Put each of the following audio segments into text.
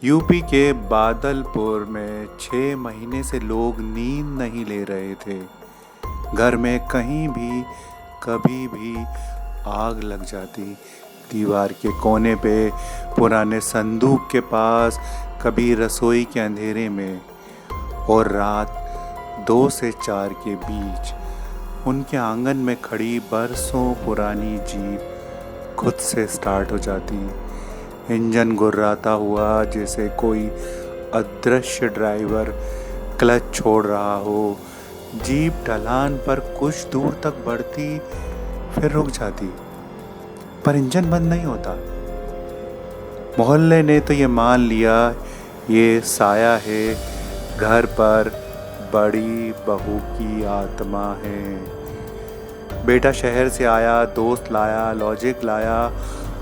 UP के बादलपुर में 6 महीने से लोग नींद नहीं ले रहे थे। घर में कहीं भी कभी भी आग लग जाती। दीवार के कोने पे, पुराने संदूक के पास, कभी रसोई के अंधेरे में, और रात 2 से 4 के बीच उनके आंगन में खड़ी बरसों पुरानी जीप खुद से स्टार्ट हो जाती। इंजन गुर्राता हुआ जैसे कोई अदृश्य ड्राइवर क्लच छोड़ रहा हो। जीप ढलान पर कुछ दूर तक बढ़ती, फिर रुक जाती, पर इंजन बंद नहीं होता। मोहल्ले ने तो ये मान लिया ये साया है, घर पर बड़ी बहू की आत्मा है। बेटा शहर से आया, दोस्त लाया, लॉजिक लाया,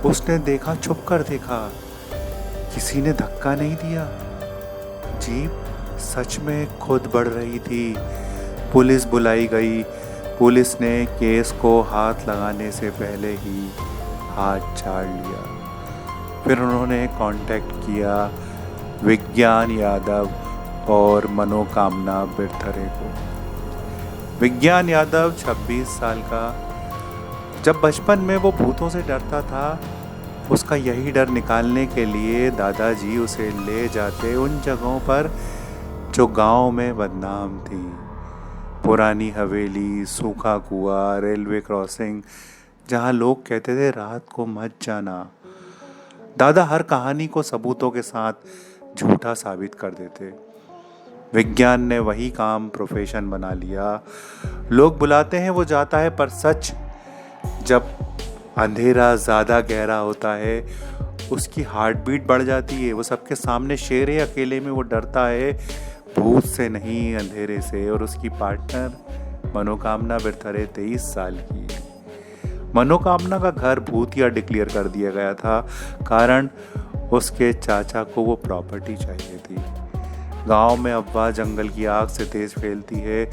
उसने देखा, छुप कर देखा, किसी ने धक्का नहीं दिया। जीप सच में खुद बढ़ रही थी। पुलिस बुलाई गई। पुलिस ने केस को हाथ लगाने से पहले ही हाथ झाड़ लिया। फिर उन्होंने कांटेक्ट किया विज्ञान यादव और मनोकामना बिरथरे को। विज्ञान यादव 26 साल का। जब बचपन में वो भूतों से डरता था, उसका यही डर निकालने के लिए दादाजी उसे ले जाते उन जगहों पर जो गांव में बदनाम थी। पुरानी हवेली, सूखा कुआं, रेलवे क्रॉसिंग, जहां लोग कहते थे रात को मत जाना। दादा हर कहानी को सबूतों के साथ झूठा साबित कर देते। विज्ञान ने वही काम प्रोफेशन बना लिया। लोग बुलाते हैं, वो जाता है, पर सच जब अंधेरा ज़्यादा गहरा होता है, उसकी हार्ट बीट बढ़ जाती है। वो सबके सामने शेर है, अकेले में वो डरता है, भूत से नहीं अंधेरे से। और उसकी पार्टनर मनोकामना बिरथरे 23 साल की। मनोकामना का घर भूतिया डिक्लेयर कर दिया गया था, कारण उसके चाचा को वो प्रॉपर्टी चाहिए थी। गांव में अफवाह जंगल की आग से तेज फैलती है।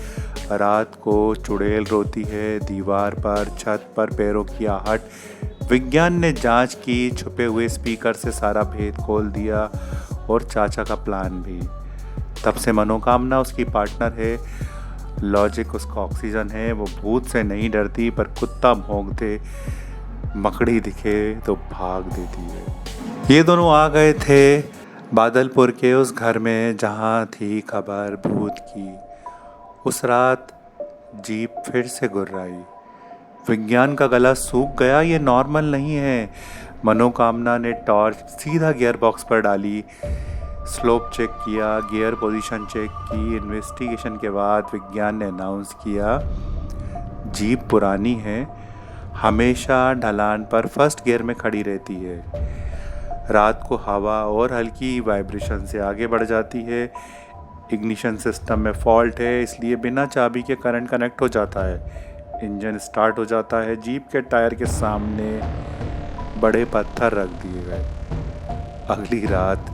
रात को चुड़ैल रोती है, दीवार पर, छत पर पैरों की आहट। विज्ञान ने जांच की, छुपे हुए स्पीकर से सारा भेद खोल दिया, और चाचा का प्लान भी। तब से मनोकामना उसकी पार्टनर है, लॉजिक उसका ऑक्सीजन है। वो भूत से नहीं डरती, पर कुत्ता भौंकते, मकड़ी दिखे तो भाग देती है। ये दोनों आ गए थे बादलपुर के उस घर में जहाँ थी खबर भूत की। उस रात जीप फिर से गुर्राई। विज्ञान का गला सूख गया, ये नॉर्मल नहीं है। मनोकामना ने टॉर्च सीधा गियर बॉक्स पर डाली, स्लोप चेक किया, गियर पोजीशन चेक की। इन्वेस्टिगेशन के बाद विज्ञान ने अनाउंस किया, जीप पुरानी है, हमेशा ढलान पर फर्स्ट गियर में खड़ी रहती है। रात को हवा और हल्की वाइब्रेशन से आगे बढ़ जाती है। इग्निशन सिस्टम में फॉल्ट है, इसलिए बिना चाबी के करंट कनेक्ट हो जाता है। इंजन स्टार्ट हो जाता है। जीप के टायर के सामने बड़े पत्थर रख दिए गए। अगली रात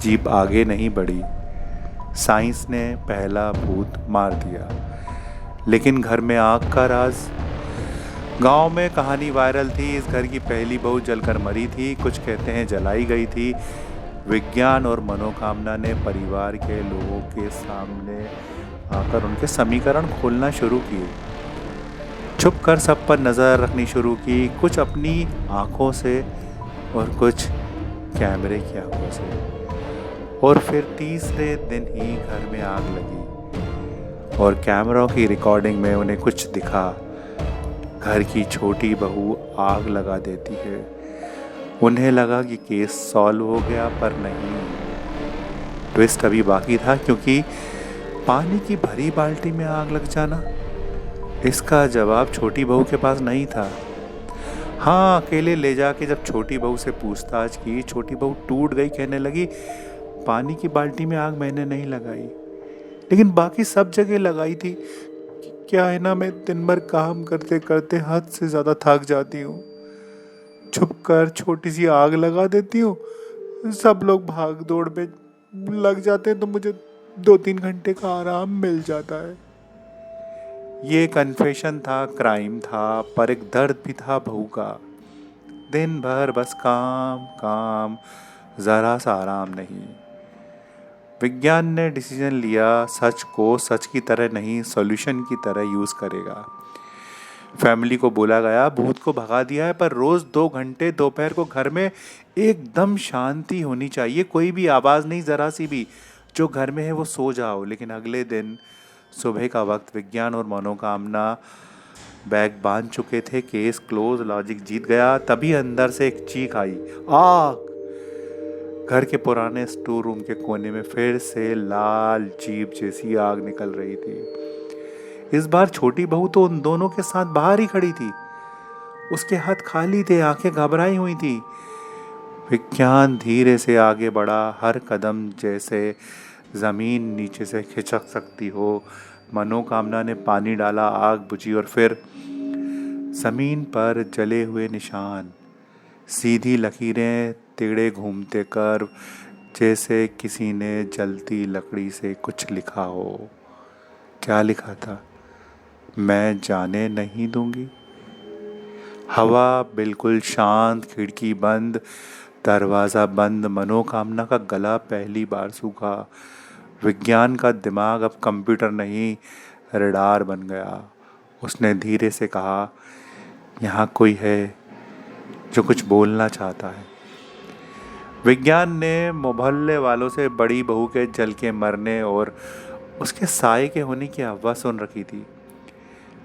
जीप आगे नहीं बढ़ी। साइंस ने पहला भूत मार दिया, लेकिन घर में आग का राज। गांव में कहानी वायरल थी, इस घर की पहली बहू जलकर मरी थी, कुछ कहते हैं जलाई गई थी। विज्ञान और मनोकामना ने परिवार के लोगों के सामने आकर उनके समीकरण खोलना शुरू किए। छुप कर सब पर नज़र रखनी शुरू की, कुछ अपनी आंखों से और कुछ कैमरे की आंखों से। और फिर तीसरे दिन ही घर में आग लगी, और कैमरों की रिकॉर्डिंग में उन्हें कुछ दिखा। घर की छोटी बहू आग लगा देती है। उन्हें लगा कि केस सॉल्व हो गया, पर नहीं, ट्विस्ट अभी बाकी था, क्योंकि पानी की भरी बाल्टी में आग लग जाना, इसका जवाब छोटी बहू के पास नहीं था। हाँ, अकेले ले जाके जब छोटी बहू से पूछताछ की, छोटी बहू टूट गई, कहने लगी, पानी की बाल्टी में आग मैंने नहीं लगाई, लेकिन बाकी सब जगह लगाई थी। क्या है ना, मैं दिन भर काम करते करते हद से ज़्यादा थक जाती हूँ, छुप कर छोटी सी आग लगा देती हूँ। सब लोग भाग दौड़ में लग जाते हैं, तो मुझे 2-3 घंटे का आराम मिल जाता है। ये कन्फेशन था, क्राइम था, पर एक दर्द भी था बहू का। दिन भर बस काम काम, ज़रा सा आराम नहीं। विज्ञान ने डिसीजन लिया, सच को सच की तरह नहीं, सॉल्यूशन की तरह यूज़ करेगा। फैमिली को बोला गया, भूत को भगा दिया है, पर रोज़ 2 घंटे दोपहर को घर में एकदम शांति होनी चाहिए, कोई भी आवाज़ नहीं, ज़रा सी भी। जो घर में है वो सो जाओ। लेकिन अगले दिन सुबह का वक्त विज्ञान और मनोकामना बैग बांध चुके थे। केस क्लोज, लॉजिक जीत गया। तभी अंदर से एक चीख आई, आग! घर के पुराने स्टोर रूम के कोने में फिर से लाल जीप जैसी आग निकल रही थी। इस बार छोटी बहू तो उन दोनों के साथ बाहर ही खड़ी थी। उसके हाथ खाली थे, आंखें घबराई हुई थी। विज्ञान धीरे से आगे बढ़ा, हर कदम जैसे जमीन नीचे से खिसक सकती हो। मनोकामना ने पानी डाला, आग बुझी और फिर जमीन पर जले हुए निशान, सीधी लकीरें, तिगड़े घूमते कर्व, जैसे किसी ने जलती लकड़ी से कुछ लिखा हो। क्या लिखा था? मैं जाने नहीं दूंगी। हवा बिल्कुल शांत, खिड़की बंद, दरवाज़ा बंद। मनोकामना का गला पहली बार सूखा। विज्ञान का दिमाग अब कंप्यूटर नहीं, रडार बन गया। उसने धीरे से कहा, यहाँ कोई है जो कुछ बोलना चाहता है। विज्ञान ने मोहल्ले वालों से बड़ी बहू के जल के मरने और उसके साये के होने की अफवाह सुन रखी थी,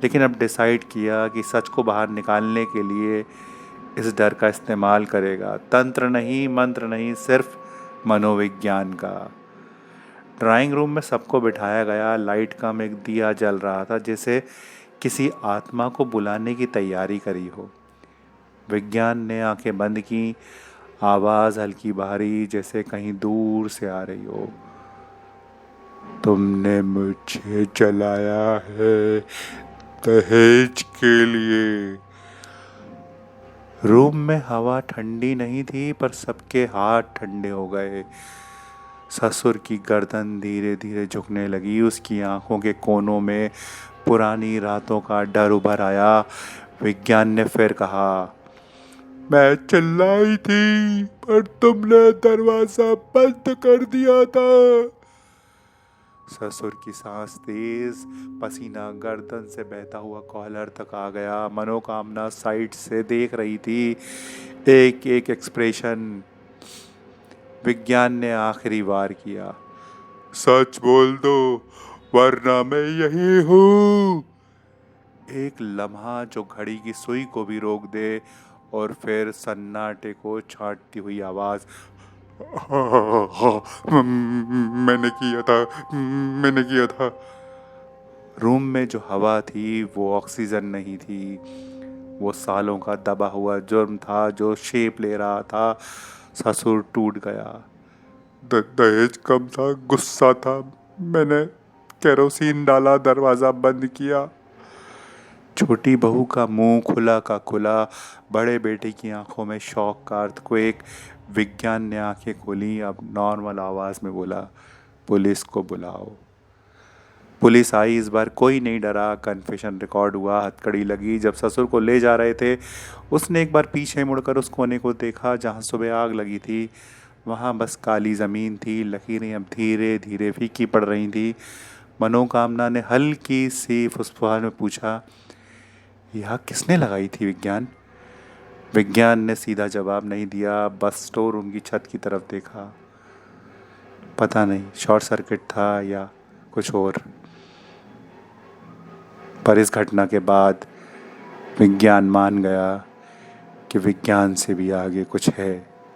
लेकिन अब डिसाइड किया कि सच को बाहर निकालने के लिए इस डर का इस्तेमाल करेगा। तंत्र नहीं, मंत्र नहीं, सिर्फ मनोविज्ञान का। ड्राइंग रूम में सबको बिठाया गया। लाइट कम, एक दिया जल रहा था, जैसे किसी आत्मा को बुलाने की तैयारी करी हो। विज्ञान ने आंखें बंद की। आवाज़ हल्की भारी, जैसे कहीं दूर से आ रही हो। तुमने मुझे जलाया है दहेज के लिए। रूम में हवा ठंडी नहीं थी, पर सबके हाथ ठंडे हो गए। ससुर की गर्दन धीरे धीरे झुकने लगी। उसकी आंखों के कोनों में पुरानी रातों का डर उभर आया। विज्ञान ने फिर कहा, मैं चिल्लाई थी, पर तुमने दरवाजा बंद कर दिया था। ससुर की सांस तेज, पसीना गर्दन से बहता हुआ कॉलर तक आ गया। मनोकामना साइड से देख रही थी, एक एक एक्सप्रेशन। विज्ञान ने आखिरी वार किया, सच बोल दो वरना मैं यही हूँ। एक लम्हा जो घड़ी की सुई को भी रोक दे, और फिर सन्नाटे को छांटती हुई आवाज़, मैंने किया था। रूम में जो हवा थी वो ऑक्सीजन नहीं थी, वो सालों का दबा हुआ जुर्म था जो शेप ले रहा था। ससुर टूट गया। दहेज कम था, गुस्सा था, मैंने केरोसिन डाला, दरवाज़ा बंद किया। छोटी बहू का मुंह खुला का खुला, बड़े बेटे की आंखों में शौक का अर्थक्वेक। विज्ञान ने आंखें खोली, अब नॉर्मल आवाज़ में बोला, पुलिस को बुलाओ। पुलिस आई। इस बार कोई नहीं डरा। कन्फेशन रिकॉर्ड हुआ, हथकड़ी लगी। जब ससुर को ले जा रहे थे, उसने एक बार पीछे मुड़कर उस कोने को देखा जहाँ सुबह आग लगी थी। वहाँ बस काली ज़मीन थी, लकीरें अब धीरे धीरे फीकी पड़ रही थी। मनोकामना ने हल्की सी फुसफुसाहट में पूछा, यह किसने लगाई थी विज्ञान? विज्ञान ने सीधा जवाब नहीं दिया, बस स्टोर रूम की छत की तरफ देखा। पता नहीं, शॉर्ट सर्किट था या कुछ और। पर इस घटना के बाद विज्ञान मान गया कि विज्ञान से भी आगे कुछ है।